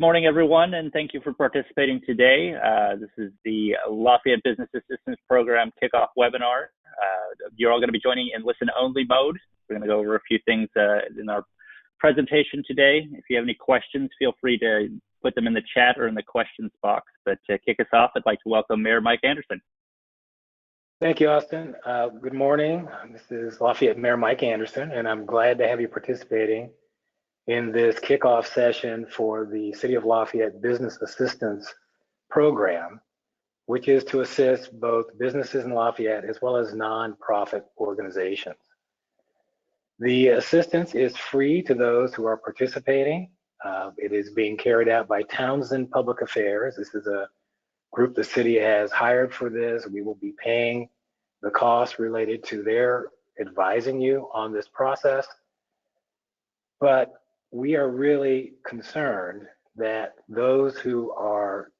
Good morning, everyone, and thank you for participating today. This is the Lafayette Business Assistance Program Kickoff webinar. You're all going to be joining in listen-only mode. We're going to go over a few things in our presentation today. If you have any questions, feel free to put them in the chat or in the questions box. But to kick us off, I'd like to welcome Mayor Mike Anderson. Thank you, Austin. Good morning. This is Lafayette Mayor Mike Anderson, and I'm glad to have you participating in this kickoff session for the City of Lafayette Business Assistance Program, which is to assist both businesses in Lafayette as well as nonprofit organizations. The assistance is free to those who are participating. It is being carried out by Townsend Public Affairs. This is a group the city has hired for this. We will be paying the costs related to their advising you on this process. But we are really concerned that those who are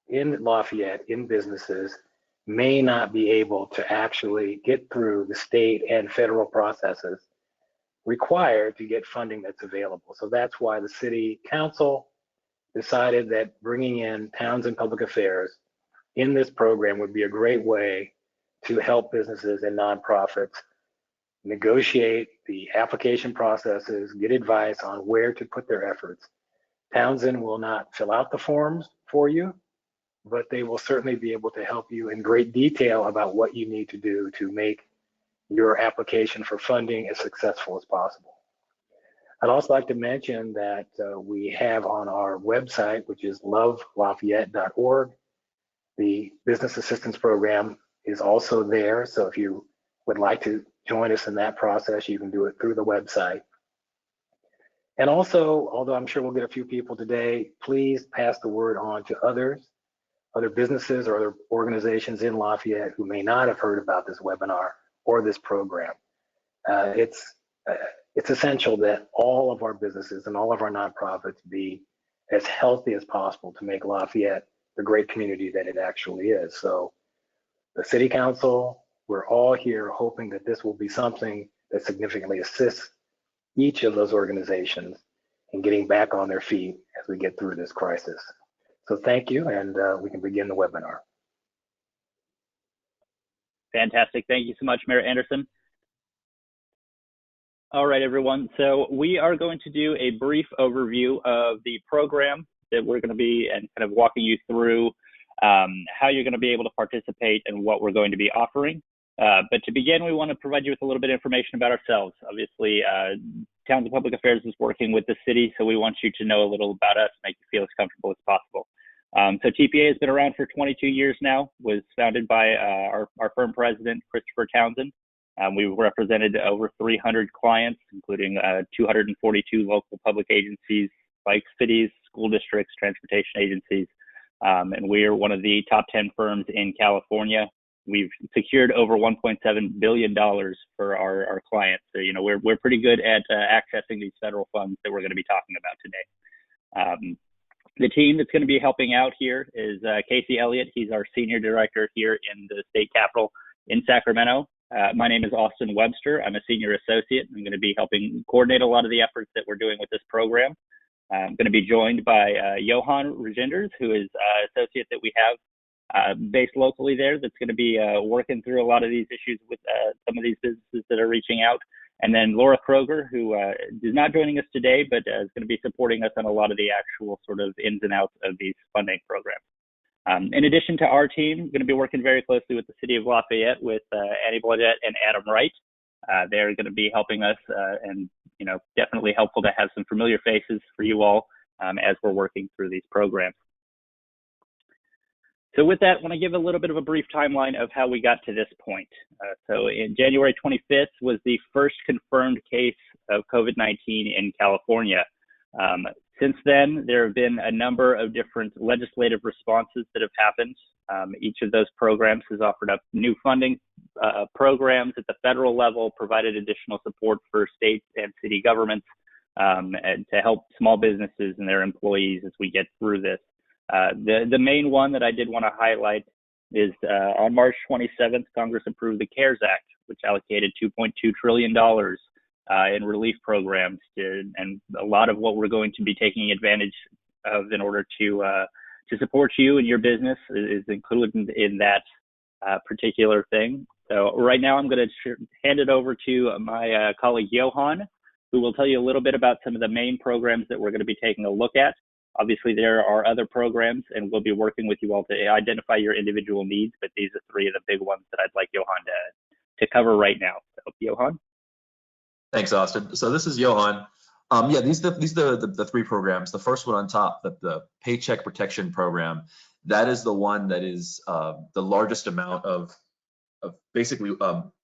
in Lafayette, in businesses, may not be able to actually get through the state and federal processes required to get funding that's available. So that's why the City Council decided that bringing in Townsend Public Affairs in this program would be a great way to help businesses and nonprofits negotiate the application processes, get advice on where to put their efforts. Townsend will not fill out the forms for you, but they will certainly be able to help you in great detail about what you need to do to make your application for funding as successful as possible. I'd also like to mention that we have on our website, which is lovelafayette.org, the Business Assistance Program is also there. So if you would like to join us in that process, you can do it through the website. And also, although I'm sure we'll get a few people today, please pass the word on to other businesses or other organizations in Lafayette who may not have heard about this webinar or this program. It's essential that all of our businesses and all of our nonprofits be as healthy as possible to make Lafayette the great community that it actually is. So the City Council, we're all here hoping that this will be something that significantly assists each of those organizations in getting back on their feet as we get through this crisis. So thank you, and we can begin the webinar. Fantastic. Thank you so much, Mayor Anderson. All right, everyone. So we are going to do a brief overview of the program that we're going to be and kind of walking you through how you're going to be able to participate and what we're going to be offering. But to begin, we want to provide you with a little bit of information about ourselves. Obviously, Townsend Public Affairs is working with the city, so we want you to know a little about us, make you feel as comfortable as possible. So TPA has been around for 22 years now, was founded by our firm president, Christopher Townsend. We've represented over 300 clients, including 242 local public agencies like cities, school districts, transportation agencies, and we are one of the top 10 firms in California. We've secured over $1.7 billion for our clients. So, you know, we're pretty good at accessing these federal funds that we're going to be talking about today. The team that's going to be helping out here is Casey Elliott. He's our senior director here in the state capitol in Sacramento. My name is Austin Webster. I'm a senior associate. I'm going to be helping coordinate a lot of the efforts that we're doing with this program. I'm going to be joined by Johan Regenders, who is associate that we have based locally there, that's going to be working through a lot of these issues with some of these businesses that are reaching out. And then Laura Kroger, who is not joining us today, but is going to be supporting us on a lot of the actual sort of ins and outs of these funding programs. In addition to our team, I'm going to be working very closely with the City of Lafayette with Annie Bladette and Adam Wright. They're going to be helping us and, you know, definitely helpful to have some familiar faces for you all as we're working through these programs. So with that, I want to give a little bit of a brief timeline of how we got to this point. So in January 25th was the first confirmed case of COVID-19 in California. Since then, there have been a number of different legislative responses that have happened. Each of those programs has offered up new funding programs at the federal level, provided additional support for state and city governments, and to help small businesses and their employees as we get through this. The main one that I did want to highlight is on March 27th, Congress approved the CARES Act, which allocated $2.2 trillion in relief programs and a lot of what we're going to be taking advantage of in order to support you and your business is included in that particular thing. So right now I'm going to hand it over to my colleague Johan, who will tell you a little bit about some of the main programs that we're going to be taking a look at. Obviously, there are other programs, and we'll be working with you all to identify your individual needs, but these are three of the big ones that I'd like Johan to cover right now. So, Johan? Thanks, Austin. So this is Johan. These are the three programs. The first one on top, the Paycheck Protection Program, that is the one that is the largest amount of basically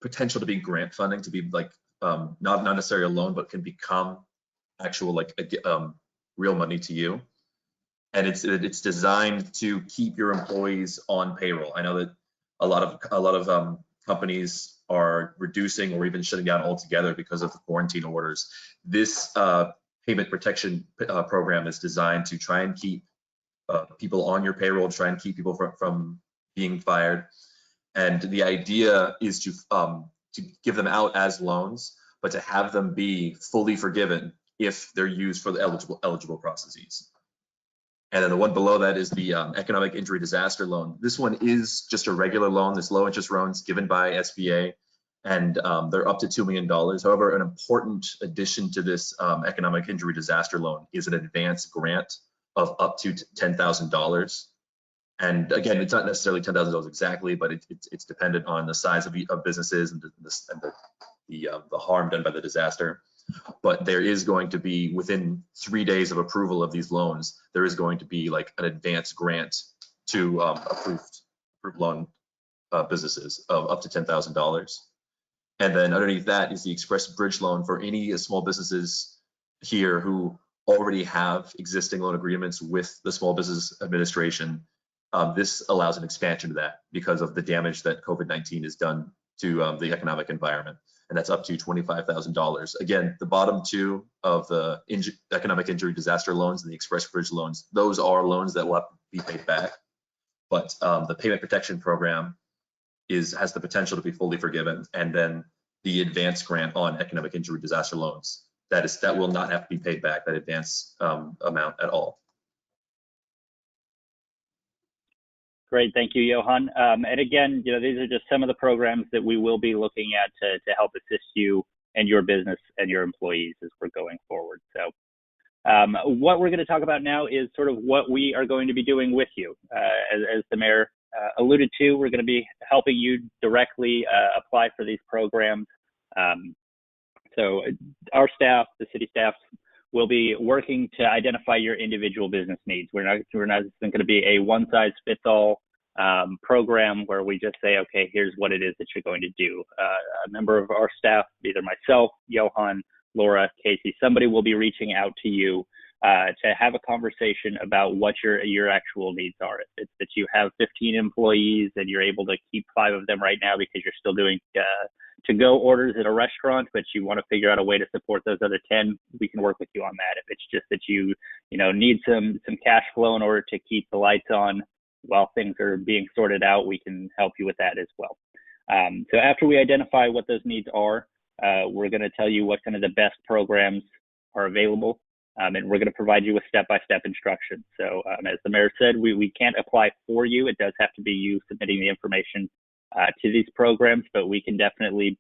potential to be grant funding, to be like not necessarily a loan, but can become actual like real money to you. And it's designed to keep your employees on payroll. I know that a lot of companies are reducing or even shutting down altogether because of the quarantine orders. This payment protection program is designed to try and keep people on your payroll, try and keep people from being fired. And the idea is to give them out as loans, but to have them be fully forgiven if they're used for the eligible processes. And then the one below that is the economic injury disaster loan. This one is just a regular loan. This low interest loans given by SBA, and they're up to $2 million. However, an important addition to this economic injury disaster loan is an advance grant of up to $10,000. And again, it's not necessarily $10,000 exactly, but it's dependent on the size of businesses and the harm done by the disaster. But there is going to be, within 3 days of approval of these loans, there is going to be like an advance grant to approved loan businesses of up to $10,000. And then underneath that is the Express Bridge loan for any small businesses here who already have existing loan agreements with the Small Business Administration. This allows an expansion to that because of the damage that COVID-19 has done to the economic environment. And that's up to $25,000. Again, the bottom two of the economic injury disaster loans and the Express Bridge loans, those are loans that will have to be paid back. But the payment protection program has the potential to be fully forgiven. And then the advance grant on economic injury disaster loans, that will not have to be paid back, that advance amount at all. Great, thank you, Johan. And again, these are just some of the programs that we will be looking at to help assist you and your business and your employees as we're going forward. So what we're going to talk about now is sort of what we are going to be doing with you. As the mayor alluded to, we're going to be helping you directly apply for these programs. So our staff, the city staff, will be working to identify your individual business needs. We're not going to be a one-size-fits-all program where we just say, okay, here's what it is that you're going to do. A member of our staff, either myself, Johan, Laura, Casey, somebody will be reaching out to you to have a conversation about what your actual needs are. If it's that you have 15 employees and you're able to keep 5 of them right now because you're still doing to-go orders at a restaurant, but you want to figure out a way to support those other 10, we can work with you on that. If it's just that you need some cash flow in order to keep the lights on while things are being sorted out, we can help you with that as well. So after we identify what those needs are, we're going to tell you what kind of the best programs are available, and we're going to provide you with step-by-step instructions. So as the mayor said, we can't apply for you. It does have to be you submitting the information to these programs, but we can definitely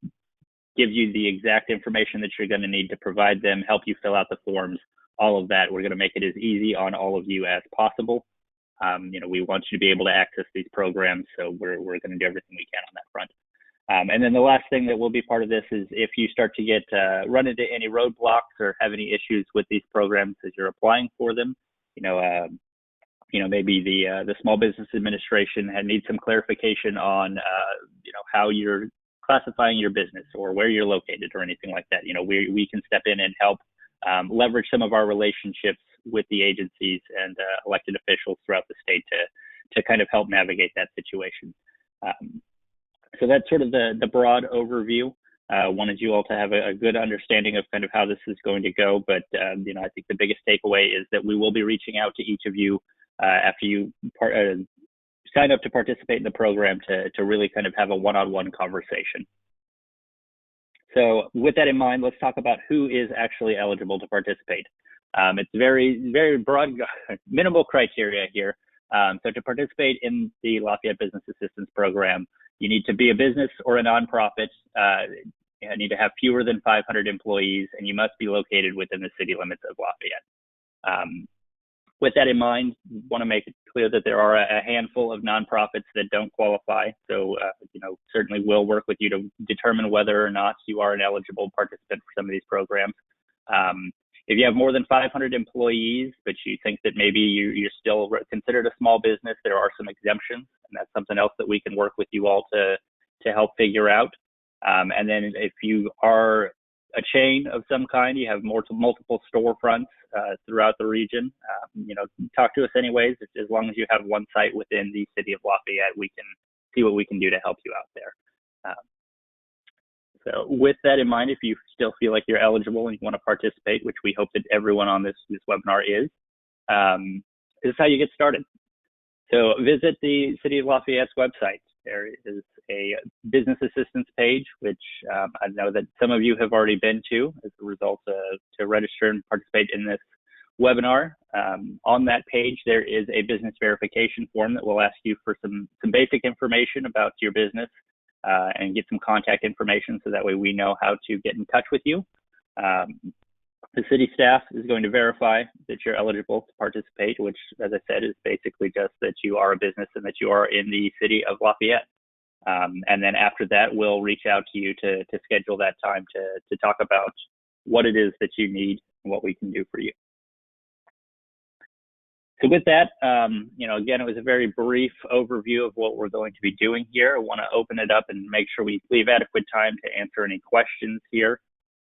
give you the exact information that you're going to need to provide them, help you fill out the forms, all of that. We're going to make it as easy on all of you as possible. We want you to be able to access these programs, so we're going to do everything we can on that front. And then the last thing that will be part of this is if you start to get run into any roadblocks or have any issues with these programs as you're applying for them, maybe the Small Business Administration needs some clarification on, how you're classifying your business or where you're located or anything like that. We can step in and help leverage some of our relationships with the agencies and elected officials throughout the state to kind of help navigate that situation. So that's sort of the broad overview. Wanted you all to have a good understanding of kind of how this is going to go. But, I think the biggest takeaway is that we will be reaching out to each of you after you sign up to participate in the program to really kind of have a one-on-one conversation. So with that in mind, let's talk about who is actually eligible to participate. It's very broad, minimal criteria here. So to participate in the Lafayette Business Assistance Program, you need to be a business or a nonprofit. You need to have fewer than 500 employees, and you must be located within the city limits of Lafayette. With that in mind, want to make it clear that there are a handful of nonprofits that don't qualify. So, certainly we'll work with you to determine whether or not you are an eligible participant for some of these programs. If you have more than 500 employees, but you think that maybe you're still considered a small business, there are some exemptions, and that's something else that we can work with you all to help figure out. And then if you are a chain of some kind, you have multiple storefronts throughout the region, talk to us anyways. As long as you have one site within the city of Lafayette, we can see what we can do to help you out there. So with that in mind, if you still feel like you're eligible and you want to participate, which we hope that everyone on this webinar is, this is how you get started. So visit the City of Lafayette's website. There is a business assistance page, which I know that some of you have already been to as a result to register and participate in this webinar. On that page, there is a business verification form that will ask you for some basic information about your business and get some contact information, so that way we know how to get in touch with you. The city staff is going to verify that you're eligible to participate, which, as I said, is basically just that you are a business and that you are in the city of Lafayette. And then after that, we'll reach out to you to schedule that time to talk about what it is that you need and what we can do for you. So with that, again, it was a very brief overview of what we're going to be doing here. I want to open it up and make sure we leave adequate time to answer any questions here.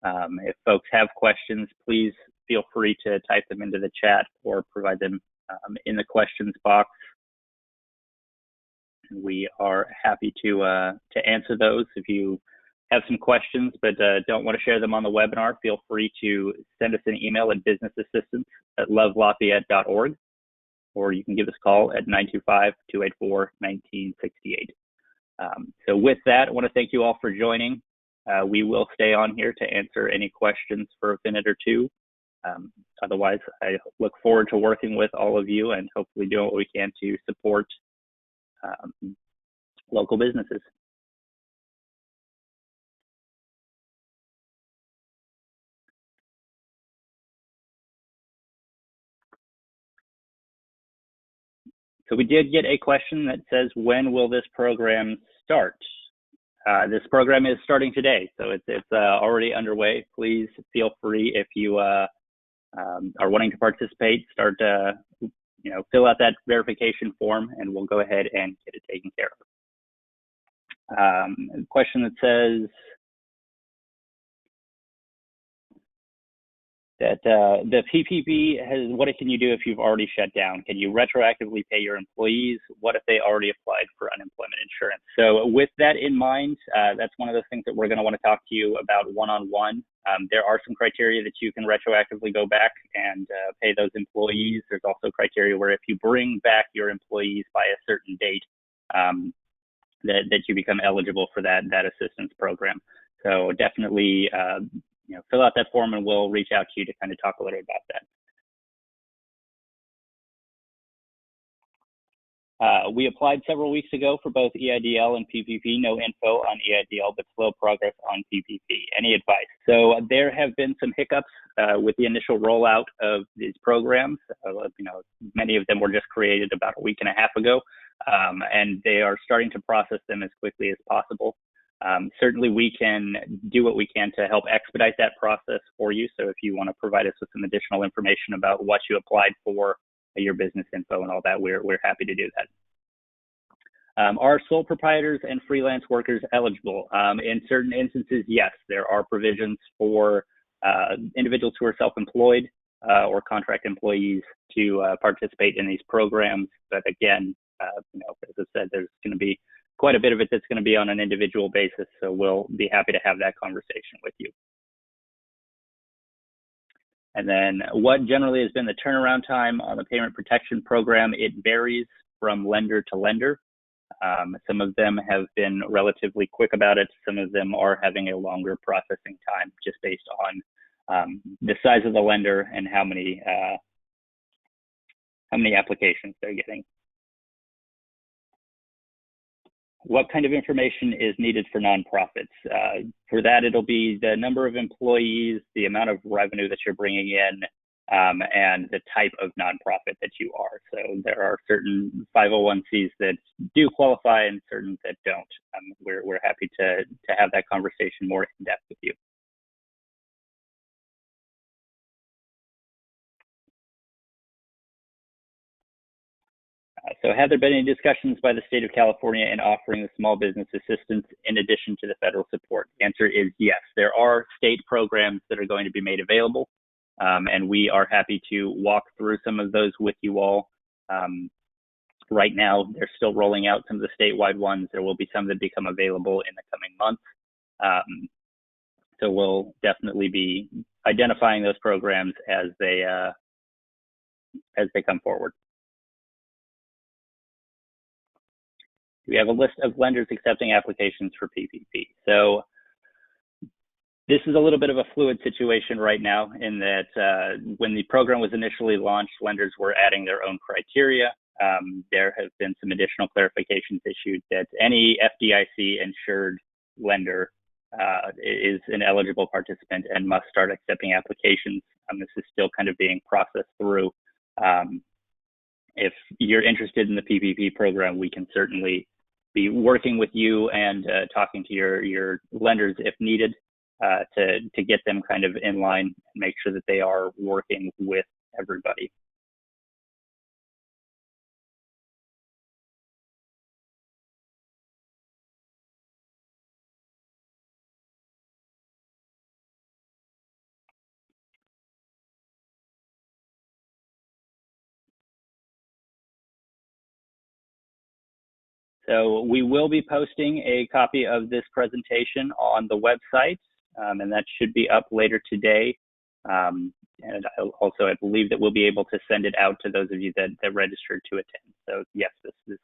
If folks have questions, please feel free to type them into the chat or provide them in the questions box. And we are happy to answer those. If you have some questions but don't want to share them on the webinar, feel free to send us an email at businessassistance@lovelafayette.org, or you can give us a call at 925-284-1968. So with that, I want to thank you all for joining. We will stay on here to answer any questions for a minute or two. Otherwise, I look forward to working with all of you and hopefully doing what we can to support local businesses. So we did get a question that says, when will this program start? This program is starting today, so it's already underway. Please feel free, if you are wanting to participate, start fill out that verification form, and we'll go ahead and get it taken care of. A question that says that the PPP what can you do if you've already shut down? Can you retroactively pay your employees? What if they already applied for unemployment insurance? So with that in mind, that's one of those things that we're going to want to talk to you about one-on-one. There are some criteria that you can retroactively go back and pay those employees. There's also criteria where if you bring back your employees by a certain date, that you become eligible for that assistance program. So definitely fill out that form and we'll reach out to you to kind of talk a little about that. We applied several weeks ago for both EIDL and PPP. No info on EIDL, but slow progress on PPP. Any advice? So there have been some hiccups with the initial rollout of these programs. Many of them were just created about a week and a half ago, and they are starting to process them as quickly as possible. Certainly we can do what we can to help expedite that process for you. So if you want to provide us with some additional information about what you applied for, your business info and all that, we're happy to do that. Are sole proprietors and freelance workers eligible? In certain instances, yes, there are provisions for individuals who are self-employed or contract employees to participate in these programs. But again, as I said, there's going to be quite a bit of it that's going to be on an individual basis, so we'll be happy to have that conversation with you. And then what generally has been the turnaround time on the payment protection program? It varies from lender to lender. Some of them have been relatively quick about it. Some of them are having a longer processing time just based on the size of the lender, and how many applications they're getting. What kind of information is needed for nonprofits? For that, it'll be the number of employees, the amount of revenue that you're bringing in, and the type of nonprofit that you are. So there are certain 501c that do qualify and certain that don't. We're happy to have that conversation more in depth with you. So have there been any discussions by the state of California in offering the small business assistance in addition to the federal support? The answer is yes. There are state programs that are going to be made available, and we are happy to walk through some of those with you all. Right now, they're still rolling out some of the statewide ones. There will be some that become available in the coming months. So we'll definitely be identifying those programs as they come forward. We have a list of lenders accepting applications for PPP. So this is a little bit of a fluid situation right now in that when the program was initially launched, lenders were adding their own criteria. There have been some additional clarifications issued that any FDIC insured lender is an eligible participant and must start accepting applications. This is still kind of being processed through. If you're interested in the PPP program, we can certainly be working with you and talking to your lenders if needed to get them kind of in line and make sure that they are working with everybody. So we will be posting a copy of this presentation on the website, and that should be up later today. And also, I believe that we'll be able to send it out to those of you that registered to attend. So yes, this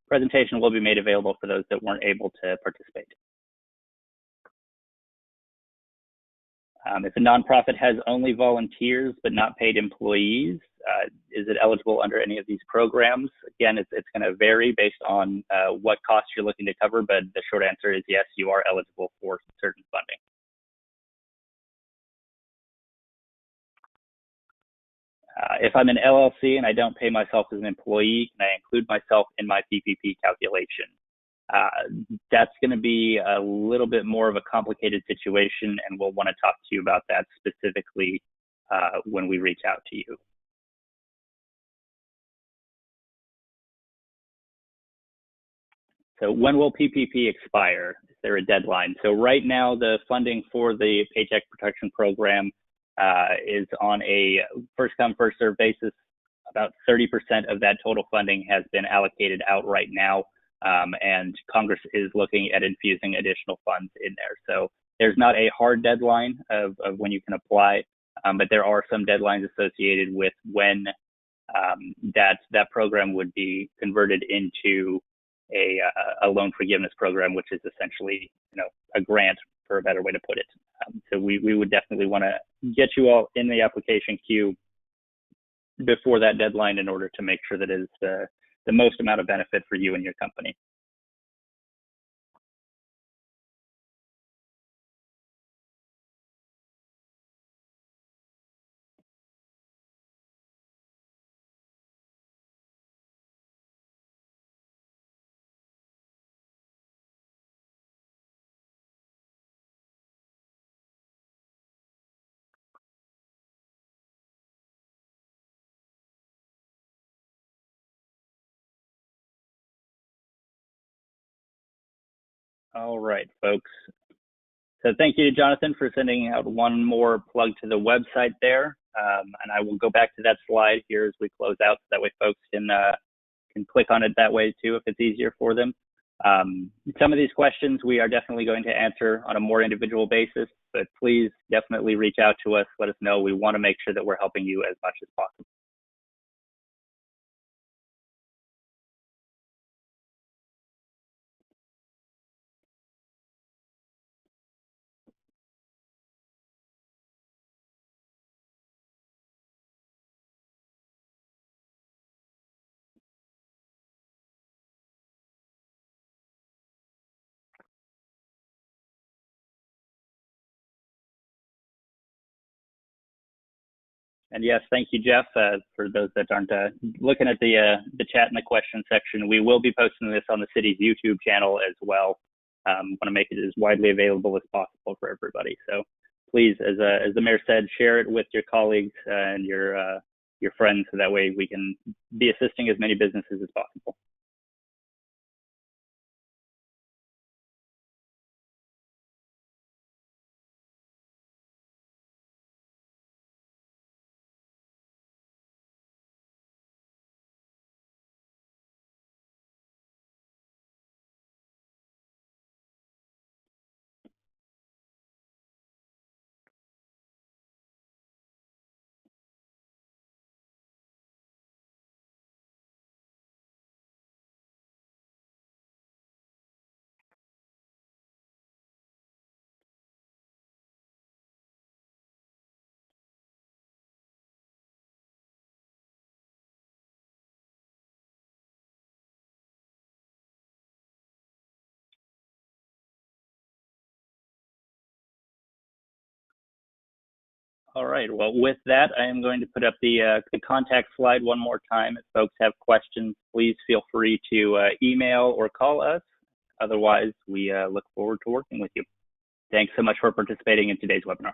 presentation will be made available for those that weren't able to participate. If a nonprofit has only volunteers but not paid employees, is it eligible under any of these programs? Again, it's going to vary based on what costs you're looking to cover, but the short answer is yes, you are eligible for certain funding. If I'm an LLC and I don't pay myself as an employee, can I include myself in my PPP calculation? That's going to be a little bit more of a complicated situation, and we'll want to talk to you about that specifically when we reach out to you. So when will PPP expire? Is there a deadline? So right now, the funding for the Paycheck Protection Program is on a first come, first served basis. About 30% of that total funding has been allocated out right now. And Congress is looking at infusing additional funds in there. So there's not a hard deadline of when you can apply, but there are some deadlines associated with when that program would be converted into a loan forgiveness program, which is essentially, a grant, for a better way to put it. So we would definitely want to get you all in the application queue before that deadline in order to make sure that it is the most amount of benefit for you and your company. All right, folks. So thank you to Jonathan for sending out one more plug to the website there. And I will go back to that slide here as we close out, so that way folks can click on it that way too, if it's easier for them. Some of these questions we are definitely going to answer on a more individual basis, but please definitely reach out to us. Let us know. We want to make sure that we're helping you as much as possible. And yes, thank you, Jeff. For those that aren't looking at the chat and the question section, we will be posting this on the city's YouTube channel as well. Want to make it as widely available as possible for everybody. So please, as the mayor said, share it with your colleagues and your friends, so that way we can be assisting as many businesses as possible. All right, well, with that, I am going to put up the contact slide one more time. If folks have questions, please feel free to email or call us. Otherwise, we look forward to working with you. Thanks so much for participating in today's webinar.